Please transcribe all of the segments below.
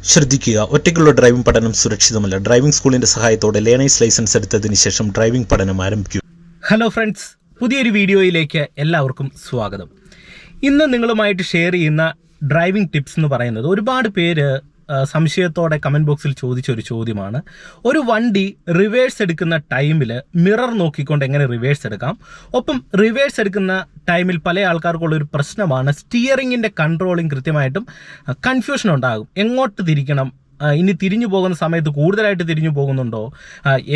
ശ്രദ്ധിക്കുക, ഒറ്റയ്ക്കുള്ള ഡ്രൈവിംഗ് പഠനം സുരക്ഷിതമല്ല. ഡ്രൈവിംഗ് സ്കൂളിന്റെ സഹായത്തോടെ ലേണേഴ്സ് ലൈസൻസ് എടുത്തതിന് ശേഷം ഡ്രൈവിംഗ് പഠനം ആരംഭിക്കൂ. ഹലോ ഫ്രണ്ട്സ്, പുതിയൊരു വീഡിയോയിലേക്ക് എല്ലാവർക്കും സ്വാഗതം. ഇന്ന് നിങ്ങളുമായിട്ട് ഷെയർ ചെയ്യുന്ന ഡ്രൈവിംഗ് ടിപ്സ് എന്ന് പറയുന്നത് ഒരുപാട് പേര് സംശയത്തോടെ കമൻറ്റ് ബോക്സിൽ ചോദിച്ചൊരു ചോദ്യമാണ്. ഒരു വണ്ടി റിവേഴ്സ് എടുക്കുന്ന ടൈമിൽ മിറർ നോക്കിക്കൊണ്ട് എങ്ങനെ റിവേഴ്സ് എടുക്കാം? ഒപ്പം റിവേഴ്സ് എടുക്കുന്ന ടൈമിൽ പല ആൾക്കാർക്കുള്ളൊരു പ്രശ്നമാണ് സ്റ്റിയറിങ്ങിൻ്റെ കൺട്രോളിങ് കൃത്യമായിട്ടും കൺഫ്യൂഷൻ ഉണ്ടാകും. എങ്ങോട്ട് തിരിക്കണം, ഇനി തിരിഞ്ഞു പോകുന്ന സമയത്ത് കൂടുതലായിട്ട് തിരിഞ്ഞു പോകുന്നുണ്ടോ,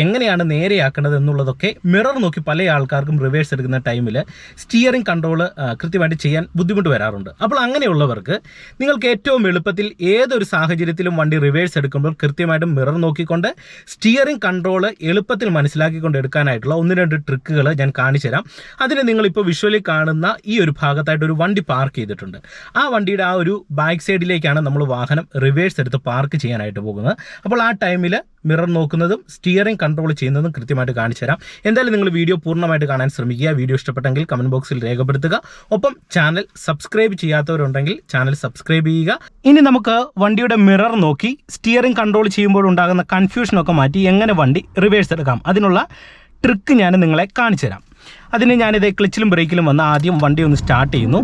എങ്ങനെയാണ് നേരെയാക്കേണ്ടത് എന്നുള്ളതൊക്കെ മിറർ നോക്കി പല ആൾക്കാർക്കും റിവേഴ്സ് എടുക്കുന്ന ടൈമിൽ സ്റ്റിയറിംഗ് കൺട്രോൾ കൃത്യമായിട്ട് ചെയ്യാൻ ബുദ്ധിമുട്ട് വരാറുണ്ട്. അപ്പോൾ അങ്ങനെയുള്ളവർക്ക് നിങ്ങൾക്ക് ഏറ്റവും എളുപ്പത്തിൽ ഏതൊരു സാഹചര്യത്തിലും വണ്ടി റിവേഴ്സ് എടുക്കുമ്പോൾ കൃത്യമായിട്ടും മിറർ നോക്കിക്കൊണ്ട് സ്റ്റിയറിംഗ് കൺട്രോൾ എളുപ്പത്തിൽ മനസ്സിലാക്കിക്കൊണ്ട് എടുക്കാനായിട്ടുള്ള 1-2 ട്രിക്കുകൾ ഞാൻ കാണിച്ചു തരാം. അതിന് നിങ്ങളിപ്പോൾ വിഷ്വലി കാണുന്ന ഈ ഒരു ഭാഗത്തായിട്ട് ഒരു വണ്ടി പാർക്ക് ചെയ്തിട്ടുണ്ട്. ആ വണ്ടിയുടെ ആ ഒരു ബാക്ക് സൈഡിലേക്കാണ് നമ്മൾ വാഹനം റിവേഴ്സ് എടുത്ത് പാർക്ക് ചെയ്യാനായിട്ട് പോകുന്നത്. അപ്പോൾ ആ ടൈമിൽ മിറർ നോക്കുന്നതും സ്റ്റിയറിംഗ് കൺട്രോൾ ചെയ്യുന്നതും കൃത്യമായിട്ട് കാണിച്ചു തരാം. എന്തായാലും നിങ്ങൾ വീഡിയോ പൂർണ്ണമായിട്ട് കാണാൻ ശ്രമിക്കുക. വീഡിയോ ഇഷ്ടപ്പെട്ടെങ്കിൽ കമന്റ് ബോക്സിൽ രേഖപ്പെടുത്തുക. ഒപ്പം ചാനൽ സബ്സ്ക്രൈബ് ചെയ്യാത്തവരുണ്ടെങ്കിൽ ചാനൽ സബ്സ്ക്രൈബ് ചെയ്യുക. ഇനി നമുക്ക് വണ്ടിയുടെ മിറർ നോക്കി സ്റ്റിയറിംഗ് കൺട്രോൾ ചെയ്യുമ്പോൾ ഉണ്ടാകുന്ന കൺഫ്യൂഷനൊക്കെ മാറ്റി എങ്ങനെ വണ്ടി റിവേഴ്സ് എടുക്കാം, അതിനുള്ള ട്രിക്ക് ഞാൻ നിങ്ങളെ കാണിച്ചു തരാം. അതിന് ഞാനിത് ക്ലച്ചിലും ബ്രേക്കിലും വന്ന് ആദ്യം വണ്ടി ഒന്ന് സ്റ്റാർട്ട് ചെയ്യുന്നു.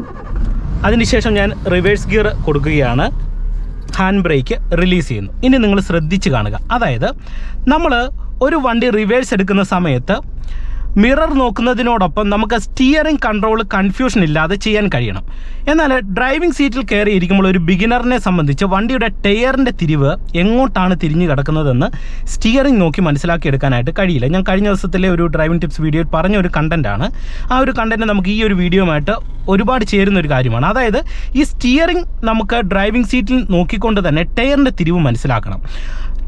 അതിനുശേഷം ഞാൻ റിവേഴ്സ് ഗിയർ കൊടുക്കുകയാണ്, ഹാൻഡ് ബ്രേക്ക് റിലീസ് ചെയ്യുന്നു. ഇനി നിങ്ങൾ ശ്രദ്ധിച്ച് കാണുക. അതായത് നമ്മൾ ഒരു വണ്ടി റിവേഴ്സ് എടുക്കുന്ന സമയത്ത് മിറർ നോക്കുന്നതിനോടൊപ്പം നമുക്ക് സ്റ്റിയറിംഗ് കൺട്രോൾ കൺഫ്യൂഷൻ ഇല്ലാതെ ചെയ്യാൻ കഴിയണം. എന്നാൽ ഡ്രൈവിംഗ് സീറ്റിൽ കയറി ഇരിക്കുമ്പോൾ ഒരു ബിഗിനറിനെ സംബന്ധിച്ച് വണ്ടിയുടെ ടയറിൻ്റെ തിരിവ് എങ്ങോട്ടാണ് തിരിഞ്ഞു കിടക്കുന്നതെന്ന് സ്റ്റിയറിംഗ് നോക്കി മനസ്സിലാക്കിയെടുക്കാനായിട്ട് കഴിയില്ല. ഞാൻ കഴിഞ്ഞ ദിവസത്തിലെ ഒരു ഡ്രൈവിംഗ് ടിപ്സ് വീഡിയോയിൽ പറഞ്ഞ ഒരു കണ്ടൻറ്റാണ്. ആ ഒരു കണ്ടൻറ്റ് നമുക്ക് ഈ ഒരു വീഡിയോയുമായിട്ട് ഒരുപാട് ചേരുന്ന ഒരു കാര്യമാണ്. അതായത് ഈ സ്റ്റിയറിംഗ് നമുക്ക് ഡ്രൈവിംഗ് സീറ്റിൽ നോക്കിക്കൊണ്ട് തന്നെ ടയറിൻ്റെ തിരിവ് മനസ്സിലാക്കണം.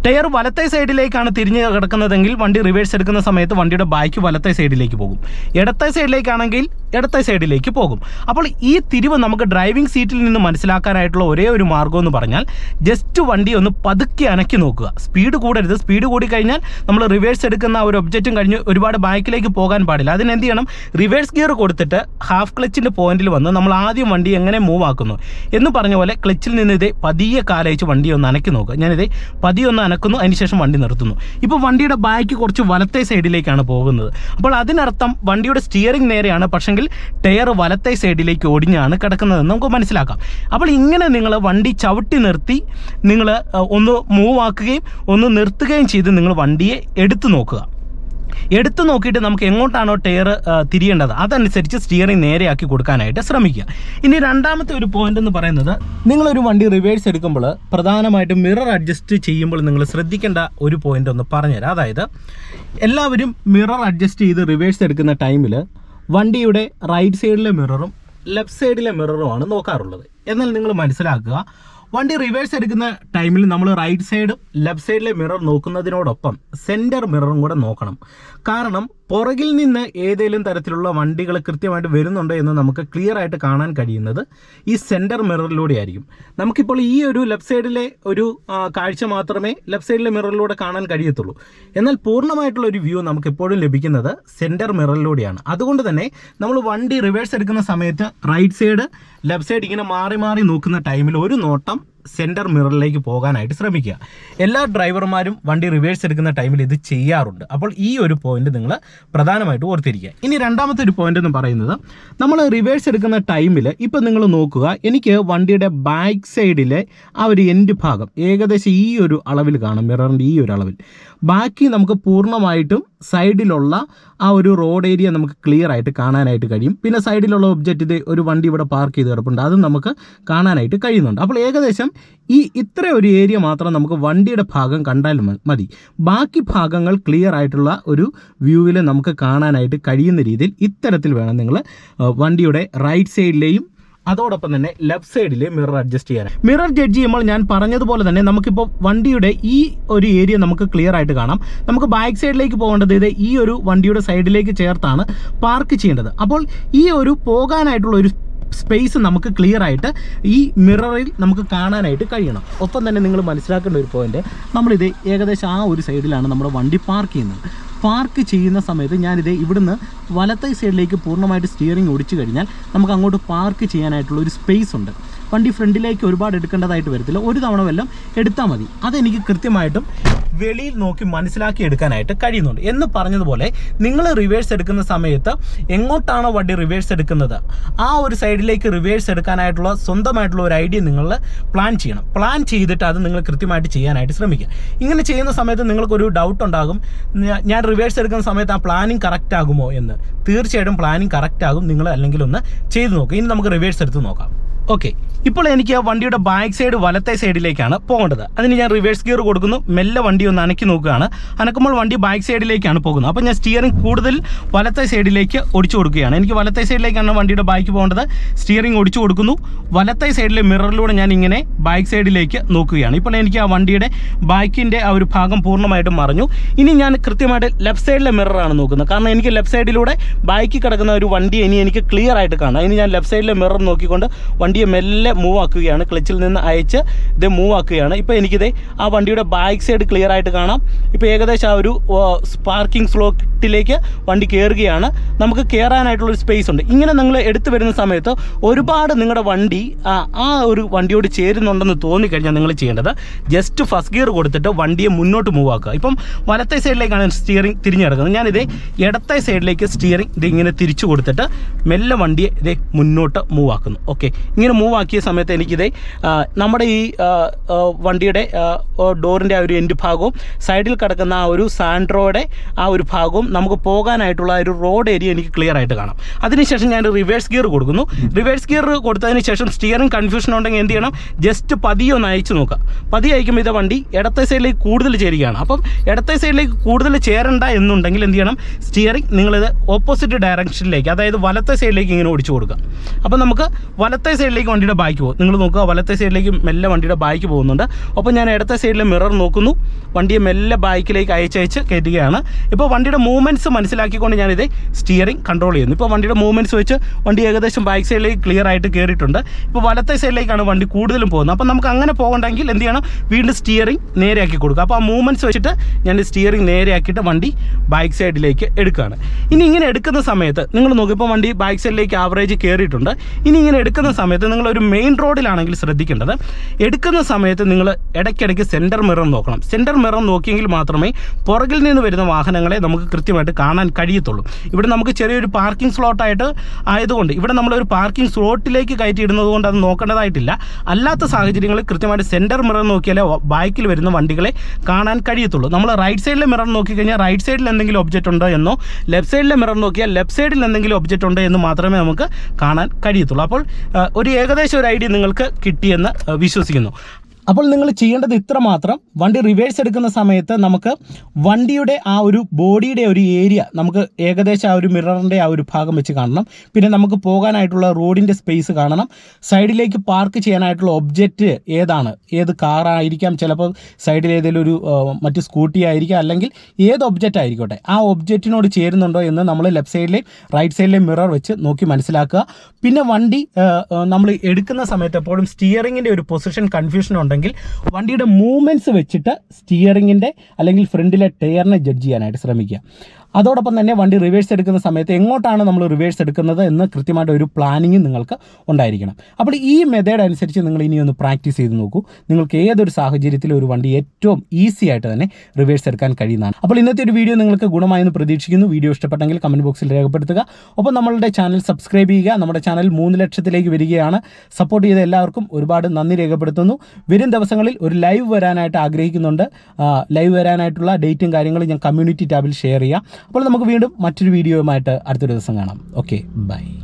ടയർ വലത്തെ സൈഡിലേക്കാണ് തിരിഞ്ഞ് കിടക്കുന്നതെങ്കിൽ വണ്ടി റിവേഴ്സ് എടുക്കുന്ന സമയത്ത് വണ്ടിയുടെ ബാക്ക് വലത്തെ സൈഡിലേക്ക് പോകും. ഇടത്തെ സൈഡിലേക്കാണെങ്കിൽ ഇടത്തെ സൈഡിലേക്ക് പോകും. അപ്പോൾ ഈ തിരിവ് നമുക്ക് ഡ്രൈവിംഗ് സീറ്റിൽ നിന്ന് മനസ്സിലാക്കാനായിട്ടുള്ള ഒരേ ഒരു മാർഗ്ഗം എന്ന് പറഞ്ഞാൽ ജസ്റ്റ് വണ്ടി ഒന്ന് പതുക്കെ അനക്കി നോക്കുക. സ്പീഡ് കൂടരുത്. സ്പീഡ് കൂടി കഴിഞ്ഞാൽ നമ്മൾ റിവേഴ്സ് എടുക്കുന്ന ഒരു ഒബ്ജക്റ്റും കഴിഞ്ഞ് ഒരുപാട് ബാക്കിലേക്ക് പോകാൻ പാടില്ല. അതിനെന്ത് ചെയ്യണം? റിവേഴ്സ് ഗിയർ കൊടുത്തിട്ട് ഹാഫ് ക്ലച്ചിൻ്റെ പോയിന്റിൽ വന്ന് നമ്മൾ ആദ്യം വണ്ടി എങ്ങനെ മൂവ് ആക്കുന്നു എന്ന് പറഞ്ഞ പോലെ ക്ലച്ചിൽ നിന്ന് ഇതേ പതിയെ കാലയച്ച് വണ്ടി ഒന്ന് അനക്കി നോക്കുക. ഞാനിതേ പതിയെ ഒന്ന് അനക്കുന്നു, അതിനുശേഷം വണ്ടി നിർത്തുന്നു. ഇപ്പോൾ വണ്ടിയുടെ ബാക്ക് കുറച്ച് വലത്തെ സൈഡിലേക്കാണ് പോകുന്നത്. അപ്പോൾ അതിനർത്ഥം വണ്ടിയുടെ സ്റ്റിയറിംഗ് നേരെയാണ്, പക്ഷെങ്കിൽ ടയർ വലത്തെ സൈഡിലേക്ക് ഒടിഞ്ഞാണ് കിടക്കുന്നതെന്ന് നമുക്ക് മനസ്സിലാക്കാം. അപ്പോൾ ഇങ്ങനെ നിങ്ങൾ വണ്ടി ചവിട്ടി നിർത്തി നിങ്ങൾ ഒന്ന് മൂവ് ആക്കുകയും ഒന്ന് നിർത്തുകയും ചെയ്ത് നിങ്ങൾ വണ്ടിയെ എടുത്തു നോക്കുക. എടുത്തു നോക്കിയിട്ട് നമുക്ക് എങ്ങോട്ടാണോ ടയർ തിരിയേണ്ടത് അതനുസരിച്ച് സ്റ്റിയറിംഗ് നേരെയാക്കി കൊടുക്കാനായിട്ട് ശ്രമിക്കുക. ഇനി രണ്ടാമത്തെ ഒരു പോയിന്റ് എന്ന് പറയുന്നത്, നിങ്ങളൊരു വണ്ടി റിവേഴ്സ് എടുക്കുമ്പോൾ പ്രധാനമായിട്ടും മിറർ അഡ്ജസ്റ്റ് ചെയ്യുമ്പോൾ നിങ്ങൾ ശ്രദ്ധിക്കേണ്ട ഒരു പോയിന്റ് ഒന്ന് പറഞ്ഞുതരാം. അതായത് എല്ലാവരും മിറർ അഡ്ജസ്റ്റ് ചെയ്ത് റിവേഴ്സ് എടുക്കുന്ന ടൈമിൽ വണ്ടിയുടെ റൈറ്റ് സൈഡിലെ മിററും ലെഫ്റ്റ് സൈഡിലെ മിററുമാണ് നോക്കാറുള്ളത്. എന്നാൽ നിങ്ങൾ മനസ്സിലാക്കുക, വണ്ടി റിവേഴ്സ് എടുക്കുന്ന ടൈമിൽ നമ്മൾ റൈറ്റ് സൈഡും ലെഫ്റ്റ് സൈഡിലെ മിറർ നോക്കുന്നതിനോടൊപ്പം സെൻറ്റർ മിററും കൂടെ നോക്കണം. കാരണം പുറകിൽ നിന്ന് ഏതെങ്കിലും തരത്തിലുള്ള വണ്ടികൾ കൃത്യമായിട്ട് വരുന്നുണ്ടോ എന്ന് നമുക്ക് ക്ലിയർ ആയിട്ട് കാണാൻ കഴിയുന്നത് ഈ സെൻറ്റർ മിററിലൂടെ ആയിരിക്കും. നമുക്കിപ്പോൾ ഈ ഒരു ലെഫ്റ്റ് സൈഡിലെ ഒരു കാഴ്ച മാത്രമേ ലെഫ്റ്റ് സൈഡിലെ മിററിലൂടെ കാണാൻ കഴിയത്തുള്ളൂ. എന്നാൽ പൂർണ്ണമായിട്ടുള്ള ഒരു വ്യൂ നമുക്ക് എപ്പോഴും ലഭിക്കുന്നത് സെൻറ്റർ മിററിലൂടെയാണ്. അതുകൊണ്ട് തന്നെ നമ്മൾ വണ്ടി റിവേഴ്സ് എടുക്കുന്ന സമയത്ത് റൈറ്റ് സൈഡ് ലെഫ്റ്റ് സൈഡ് ഇങ്ങനെ മാറി മാറി നോക്കുന്ന ടൈമിൽ ഒരു നോട്ടം സെൻറ്റർ മിററിലേക്ക് പോകാനായിട്ട് ശ്രമിക്കുക. എല്ലാ ഡ്രൈവർമാരും വണ്ടി റിവേഴ്സ് എടുക്കുന്ന ടൈമിൽ ഇത് ചെയ്യാറുണ്ട്. അപ്പോൾ ഈ ഒരു പോയിന്റ് നിങ്ങൾ പ്രധാനമായിട്ട് ഓർത്തിരിക്കുക. ഇനി രണ്ടാമത്തെ ഒരു പോയിന്റ് എന്ന് പറയുന്നത്, നമ്മൾ റിവേഴ്സ് എടുക്കുന്ന ടൈമിൽ ഇപ്പം നിങ്ങൾ നോക്കുക, എനിക്ക് വണ്ടിയുടെ ബാക്ക് സൈഡിലെ ആ ഒരു എൻഡ് ഭാഗം ഏകദേശം ഈ ഒരു അളവിൽ കാണും, മിററിൻ്റെ ഈ ഒരു അളവിൽ. ബാക്കി നമുക്ക് പൂർണ്ണമായിട്ടും സൈഡിലുള്ള ആ ഒരു റോഡ് ഏരിയ നമുക്ക് ക്ലിയർ ആയിട്ട് കാണാനായിട്ട് കഴിയും. പിന്നെ സൈഡിലുള്ള ഒബ്ജക്റ്റ്, ഇത് ഒരു വണ്ടി ഇവിടെ പാർക്ക് ചെയ്ത് കിടപ്പുണ്ട്, അതും നമുക്ക് കാണാനായിട്ട് കഴിയുന്നുണ്ട്. അപ്പോൾ ഏകദേശം ഇത്ര ഒരു ഏരിയ മാത്രം നമുക്ക് വണ്ടിയുടെ ഭാഗം കണ്ടാൽ മതി. ബാക്കി ഭാഗങ്ങൾ ക്ലിയർ ആയിട്ടുള്ള ഒരു വ്യൂവിൽ നമുക്ക് കാണാനായിട്ട് കഴിയുന്ന രീതിയിൽ ഇത്തരത്തിൽ വേണം നിങ്ങൾ വണ്ടിയുടെ റൈറ്റ് സൈഡിലെയും അതോടൊപ്പം തന്നെ ലെഫ്റ്റ് സൈഡിലെ മിറർ അഡ്ജസ്റ്റ് ചെയ്യാൻ. മിറർ ജഡ്ജ് ചെയ്യുമ്പോൾ ഞാൻ പറഞ്ഞതുപോലെ തന്നെ നമുക്കിപ്പോൾ വണ്ടിയുടെ ഈ ഒരു ഏരിയ നമുക്ക് ക്ലിയർ ആയിട്ട് കാണാം. നമുക്ക് ബാക്ക് സൈഡിലേക്ക് പോകേണ്ടത് ഇത് ഈ ഒരു വണ്ടിയുടെ സൈഡിലേക്ക് ചേർത്താണ് പാർക്ക് ചെയ്യേണ്ടത്. അപ്പോൾ ഈ ഒരു പോകാനായിട്ടുള്ള ഒരു സ്പേസ് നമുക്ക് ക്ലിയർ ആയിട്ട് ഈ മിററിൽ നമുക്ക് കാണാനായിട്ട് കഴിയണം. ഒപ്പം തന്നെ നിങ്ങൾ മനസ്സിലാക്കേണ്ട ഒരു പോയിന്റ്, നമ്മളിത് ഏകദേശം ആ ഒരു സൈഡിലാണ് നമ്മുടെ വണ്ടി പാർക്ക് ചെയ്യുന്നത്. പാർക്ക് ചെയ്യുന്ന സമയത്ത് ഞാനിത് ഇവിടുന്ന് വലത്തെ സൈഡിലേക്ക് പൂർണ്ണമായിട്ട് സ്റ്റിയറിംഗ് ഒടിച്ചു കഴിഞ്ഞാൽ നമുക്ക് അങ്ങോട്ട് പാർക്ക് ചെയ്യാനായിട്ടുള്ള ഒരു സ്പേസ് ഉണ്ട്. വണ്ടി ഫ്രണ്ടിലേക്ക് ഒരുപാട് എടുക്കേണ്ടതായിട്ട് വരത്തില്ല. ഒരു തവണ വല്ലതും എടുത്താൽ മതി. അതെനിക്ക് കൃത്യമായിട്ടും വെളിയിൽ നോക്കി മനസ്സിലാക്കി എടുക്കാനായിട്ട് കഴിയുന്നുണ്ട്. എന്ന് പറഞ്ഞതുപോലെ നിങ്ങൾ റിവേഴ്സ് എടുക്കുന്ന സമയത്ത് എങ്ങോട്ടാണോ വണ്ടി റിവേഴ്സ് എടുക്കുന്നത് ആ ഒരു സൈഡിലേക്ക് റിവേഴ്സ് എടുക്കാനായിട്ടുള്ള സ്വന്തമായിട്ടുള്ള ഒരു ഐഡിയ നിങ്ങൾ പ്ലാൻ ചെയ്യണം. പ്ലാൻ ചെയ്തിട്ട് അത് നിങ്ങൾ കൃത്യമായിട്ട് ചെയ്യാനായിട്ട് ശ്രമിക്കുക. ഇങ്ങനെ ചെയ്യുന്ന സമയത്ത് നിങ്ങൾക്കൊരു ഡൗട്ട് ഉണ്ടാകും, ഞാൻ റിവേഴ്സ് എടുക്കുന്ന സമയത്ത് ആ പ്ലാനിങ് കറക്റ്റ് ആകുമോ എന്ന്. തീർച്ചയായിട്ടും പ്ലാനിങ് കറക്റ്റ് ആകും. നിങ്ങൾ അല്ലെങ്കിൽ ഒന്ന് ചെയ്ത് നോക്കുക. ഇനി നമുക്ക് റിവേഴ്സ് എടുത്ത് നോക്കാം. ഓക്കെ, ഇപ്പോൾ എനിക്ക് വണ്ടിയുടെ ബാക്ക് സൈഡ് വലത്തെ സൈഡിലേക്കാണ് പോകേണ്ടത്. അതിന് ഞാൻ റിവേഴ്സ് ഗിയർ കൊടുക്കുന്നു. മെല്ലെ വണ്ടി ഒന്ന് അനക്കി നോക്കുകയാണ്. അനക്കുമ്പോൾ വണ്ടി ബാക്ക് സൈഡിലേക്കാണ് പോകുന്നത്. അപ്പോൾ ഞാൻ സ്റ്റിയറിംഗ് കൂടുതൽ വലത്തെ സൈഡിലേക്ക് ഒടിച്ചു കൊടുക്കുകയാണ്. എനിക്ക് വലത്തെ സൈഡിലേക്കാണ് വണ്ടിയുടെ ബാക്ക് പോകേണ്ടത്. സ്റ്റിയറിംഗ് ഒടിച്ചു കൊടുക്കുന്നു. വലത്തെ സൈഡിലെ മിററിലൂടെ ഞാൻ ഇങ്ങനെ ബാക്ക് സൈഡിലേക്ക് നോക്കുകയാണ്. ഇപ്പോൾ എനിക്ക് ആ വണ്ടിയുടെ ബാക്കിൻ്റെ ആ ഒരു ഭാഗം പൂർണ്ണമായിട്ടും മറഞ്ഞു. ഇനി ഞാൻ കൃത്യമായിട്ട് ലെഫ്റ്റ് സൈഡിലെ മിററാണ് നോക്കുന്നത്. കാരണം എനിക്ക് ലെഫ്റ്റ് സൈഡിലൂടെ ബാക്കി കിടക്കുന്ന ഒരു വണ്ടി ഇനി എനിക്ക് ക്ലിയർ ആയിട്ട് കാണാം. ഇനി ഞാൻ ലെഫ്റ്റ് സൈഡിലെ മിറർ നോക്കിക്കൊണ്ട് വണ്ടിയെ മെല്ലെ മൂവ് ആക്കുകയാണ്. ക്ലച്ചിൽ നിന്ന് അയച്ച് ഇത് മൂവ് ആക്കുകയാണ്. ഇപ്പോൾ എനിക്കിത് ആ വണ്ടിയുടെ ബാക്ക് സൈഡ് ക്ലിയർ ആയിട്ട് കാണാം. ഇപ്പോൾ ഏകദേശം ആ ഒരു പാർക്കിംഗ് സ്ലോട്ടിലേക്ക് വണ്ടി കയറുകയാണ്. നമുക്ക് കയറാനായിട്ടുള്ളൊരു സ്പേസ് ഉണ്ട്. ഇങ്ങനെ നിങ്ങൾ എടുത്തു വരുന്ന സമയത്ത് ഒരുപാട് നിങ്ങളുടെ വണ്ടി ആ ഒരു വണ്ടിയോട് ചേരുന്നുണ്ടെന്ന് തോന്നിക്കഴിഞ്ഞാൽ നിങ്ങൾ ചെയ്യേണ്ടത് ജസ്റ്റ് ഫസ്റ്റ് ഗിയർ കൊടുത്തിട്ട് വണ്ടിയെ മുന്നോട്ട് മൂവ് ആക്കുക. ഇപ്പം വലത്തെ സൈഡിലേക്കാണ് സ്റ്റിയറിംഗ് തിരിഞ്ഞ് കിടക്കുന്നത്. ഞാനിത് ഇടത്തെ സൈഡിലേക്ക് സ്റ്റിയറിംഗ് ഇത് ഇങ്ങനെ തിരിച്ചു കൊടുത്തിട്ട് മെല്ലെ വണ്ടിയെ ഇതേ മുന്നോട്ട് മൂവ് ആക്കുന്നു. ഓക്കെ, ഇങ്ങനെ മൂവ് ആക്കിയ സമയത്ത് എനിക്കിത് നമ്മുടെ ഈ വണ്ടിയുടെ ഡോറിൻ്റെ ആ ഒരു എൻഡ് ഭാഗവും സൈഡിൽ കിടക്കുന്ന ആ ഒരു സാൻഡ്രോയുടെ ആ ഒരു ഭാഗവും നമുക്ക് പോകാനായിട്ടുള്ള ഒരു റോഡ് ഏരിയ എനിക്ക് ക്ലിയർ ആയിട്ട് കാണാം. അതിനുശേഷം ഞാൻ റിവേഴ്സ് ഗിയർ കൊടുക്കുന്നു. റിവേഴ്സ് ഗിയർ കൊടുത്തതിന് ശേഷം സ്റ്റിയറിംഗ് കൺഫ്യൂഷൻ ഉണ്ടെങ്കിൽ എന്ത് ചെയ്യണം, ജസ്റ്റ് പതിയെ ഒന്ന് അയച്ചു നോക്കുക. പതിയെ അയക്കുമ്പോൾ ഇത് വണ്ടി ഇടത്തെ സൈഡിലേക്ക് കൂടുതൽ ചേരുകയാണ്. അപ്പം ഇടത്തെ സൈഡിലേക്ക് കൂടുതൽ ചേരണ്ട എന്നുണ്ടെങ്കിൽ എന്ത് ചെയ്യണം, സ്റ്റിയറിംഗ് നിങ്ങളിത് ഓപ്പോസിറ്റ് ഡയറക്ഷനിലേക്ക്, അതായത് വലത്തെ സൈഡിലേക്ക് ഇങ്ങനെ ഓടിച്ചു കൊടുക്കുക. അപ്പം നമുക്ക് വലത്തെ സൈഡിലേക്ക് വണ്ടിയുടെ ബാക്ക് പോകും. നിങ്ങൾ നോക്കുക, വലത്തെ സൈഡിലേക്ക് മെല്ലെ വണ്ടിയുടെ ബാക്ക് പോകുന്നുണ്ട്. അപ്പോൾ ഞാൻ ഇടത്തെ സൈഡിലെ മിറർ നോക്കുന്നു. വണ്ടിയെ മെല്ലെ ബാക്കിലേക്ക് അയച്ചയച്ച് കയറ്റുകയാണ്. ഇപ്പോൾ വണ്ടിയുടെ മൂവ്മെൻറ്റ്സ് മനസ്സിലാക്കിക്കൊണ്ട് ഞാനിത് സ്റ്റിയറിംഗ് കൺട്രോൾ ചെയ്യുന്നു. ഇപ്പോൾ വണ്ടിയുടെ മൂവ്മെൻറ്റ്സ് വെച്ച് വണ്ടി ഏകദേശം ബാക്ക് സൈഡിലേക്ക് ക്ലിയർ ആയിട്ട് കയറിയിട്ടുണ്ട്. ഇപ്പോൾ വലത്തെ സൈഡിലേക്കാണ് വണ്ടി കൂടുതലും പോകുന്നത്. അപ്പോൾ നമുക്ക് അങ്ങനെ പോകണ്ടെങ്കിൽ എന്ത് ചെയ്യണം, വീണ്ടും സ്റ്റിയറിംഗ് നേരെയാക്കി കൊടുക്കുക. അപ്പോൾ ആ മൂവ്മെൻറ്റ്സ് വെച്ചിട്ട് ഞാൻ സ്റ്റിയറിംഗ് നേരെയാക്കിയിട്ട് വണ്ടി ബാക്ക് സൈഡിലേക്ക് എടുക്കുകയാണ്. ഇനി ഇങ്ങനെ എടുക്കുന്ന സമയത്ത് നിങ്ങൾ നോക്കുക, ഇപ്പോൾ വണ്ടി ബാക്ക് സൈഡിലേക്ക് ആവറേജ് കയറിയിട്ടുണ്ട്. ഇനി ഇങ്ങനെ എടുക്കുന്ന സമയത്ത് നിങ്ങളൊരു മെയിൻ റോഡിലാണെങ്കിൽ ശ്രദ്ധിക്കേണ്ടത്, എടുക്കുന്ന സമയത്ത് നിങ്ങൾ ഇടയ്ക്കിടയ്ക്ക് സെൻറ്റർ മിറർ നോക്കണം. സെൻറ്റർ മിറർ നോക്കിയെങ്കിൽ മാത്രമേ പുറകിൽ നിന്ന് വരുന്ന വാഹനങ്ങളെ നമുക്ക് കൃത്യമായിട്ട് കാണാൻ കഴിയത്തുള്ളൂ. ഇവിടെ നമുക്ക് ചെറിയൊരു പാർക്കിംഗ് സ്ലോട്ടായിട്ട് ആയതുകൊണ്ട് ഇവിടെ നമ്മളൊരു പാർക്കിംഗ് സ്ലോട്ടിലേക്ക് കയറ്റിയിടുന്നത് കൊണ്ട് അത് നോക്കേണ്ടതായിട്ടില്ല. അല്ലാത്ത സാഹചര്യങ്ങളിൽ കൃത്യമായിട്ട് സെൻറ്റർ മിറർ നോക്കിയാലേ ബാക്കിൽ വരുന്ന വണ്ടികളെ കാണാൻ കഴിയത്തുള്ളൂ. നമ്മൾ റൈറ്റ് സൈഡിലെ മിറർ നോക്കിക്കഴിഞ്ഞാൽ റൈറ്റ് സൈഡിൽ എന്തെങ്കിലും ഒബ്ജക്റ്റ് ഉണ്ടോ എന്നോ, ലെഫ്റ്റ് സൈഡിലെ മിറർ നോക്കിയാൽ ലെഫ്റ്റ് സൈഡിൽ എന്തെങ്കിലും ഒബ്ജക്റ്റ് ഉണ്ടോ എന്ന് മാത്രമേ നമുക്ക് കാണാൻ കഴിയത്തുള്ളൂ. അപ്പോൾ ഒരു ഏകദേശം ഒരു ഐഡിയ നിങ്ങൾക്ക് കിട്ടിയെന്ന് വിശ്വസിക്കുന്നു. അപ്പോൾ നിങ്ങൾ ചെയ്യേണ്ടത് ഇത്ര മാത്രം, വണ്ടി റിവേഴ്സ് എടുക്കുന്ന സമയത്ത് നമുക്ക് വണ്ടിയുടെ ആ ഒരു ബോഡിയുടെ ഒരു ഏരിയ നമുക്ക് ഏകദേശം ആ ഒരു മിററിൻ്റെ ആ ഒരു ഭാഗം വെച്ച് കാണണം. പിന്നെ നമുക്ക് പോകാനായിട്ടുള്ള റോഡിൻ്റെ സ്പേസ് കാണണം. സൈഡിലേക്ക് പാർക്ക് ചെയ്യാനായിട്ടുള്ള ഒബ്ജക്റ്റ് ഏതാണ്, ഏത് കാറായിരിക്കാം, ചിലപ്പോൾ സൈഡിൽ ഏതെങ്കിലും ഒരു മറ്റ് സ്കൂട്ടി ആയിരിക്കാം, അല്ലെങ്കിൽ ഏത് ഒബ്ജക്റ്റ് ആയിരിക്കട്ടെ, ആ ഒബ്ജക്റ്റിനോട് ചേരുന്നുണ്ടോ എന്ന് നമ്മൾ ലെഫ്റ്റ് സൈഡിലെയും റൈറ്റ് സൈഡിലെയും മിറർ വെച്ച് നോക്കി മനസ്സിലാക്കുക. പിന്നെ വണ്ടി നമ്മൾ എടുക്കുന്ന സമയത്ത് എപ്പോഴും സ്റ്റിയറിങ്ങിൻ്റെ ഒരു പൊസിഷൻ കൺഫ്യൂഷൻ ഉണ്ടെങ്കിൽ വണ്ടിയുടെ മൂവ്മെൻറ്റ്സ് വെച്ചിട്ട് സ്റ്റിയറിങ്ങിൻ്റെ അല്ലെങ്കിൽ ഫ്രണ്ടിലെ ടയറിനെ ജഡ്ജ് ചെയ്യാനായിട്ട് ശ്രമിക്കുക. അതോടൊപ്പം തന്നെ വണ്ടി റിവേഴ്സ് എടുക്കുന്ന സമയത്ത് എങ്ങോട്ടാണ് നമ്മൾ റിവേഴ്സ് എടുക്കുന്നത് എന്ന് കൃത്യമായിട്ട് ഒരു പ്ലാനിങ് നിങ്ങൾക്ക് ഉണ്ടായിരിക്കണം. അപ്പോൾ ഈ മെത്തേഡ് അനുസരിച്ച് നിങ്ങൾ ഇനി ഒന്ന് പ്രാക്ടീസ് ചെയ്ത് നോക്കൂ. നിങ്ങൾക്ക് ഏതൊരു സാഹചര്യത്തിലും ഒരു വണ്ടി ഏറ്റവും ഈസി ആയിട്ട് തന്നെ റിവേഴ്സ് എടുക്കാൻ കഴിയുന്നതാണ്. അപ്പോൾ ഇന്നത്തെ ഒരു വീഡിയോ നിങ്ങൾക്ക് ഗുണമായെന്ന് പ്രതീക്ഷിക്കുന്നു. വീഡിയോ ഇഷ്ടപ്പെട്ടെങ്കിൽ കമൻറ്റ് ബോക്സിൽ രേഖപ്പെടുത്തുക. ഒപ്പം നമ്മളുടെ ചാനൽ സബ്സ്ക്രൈബ് ചെയ്യുക. നമ്മുടെ ചാനൽ 3 ലക്ഷത്തിലേക്ക് വരികയാണ്. സപ്പോർട്ട് ചെയ്ത എല്ലാവർക്കും ഒരുപാട് നന്ദി രേഖപ്പെടുത്തുന്നു. വരും ദിവസങ്ങളിൽ ഒരു ലൈവ് വരാനായിട്ട് ആഗ്രഹിക്കുന്നുണ്ട്. ലൈവ് വരാനായിട്ടുള്ള ഡേറ്റും കാര്യങ്ങളും ഞാൻ കമ്മ്യൂണിറ്റി ടാബിൽ ഷെയർ ചെയ്യാം. അപ്പോൾ നമുക്ക് വീണ്ടും മറ്റൊരു വീഡിയോയുമായിട്ട് അടുത്തൊരു ദിവസം കാണാം. Okay, by.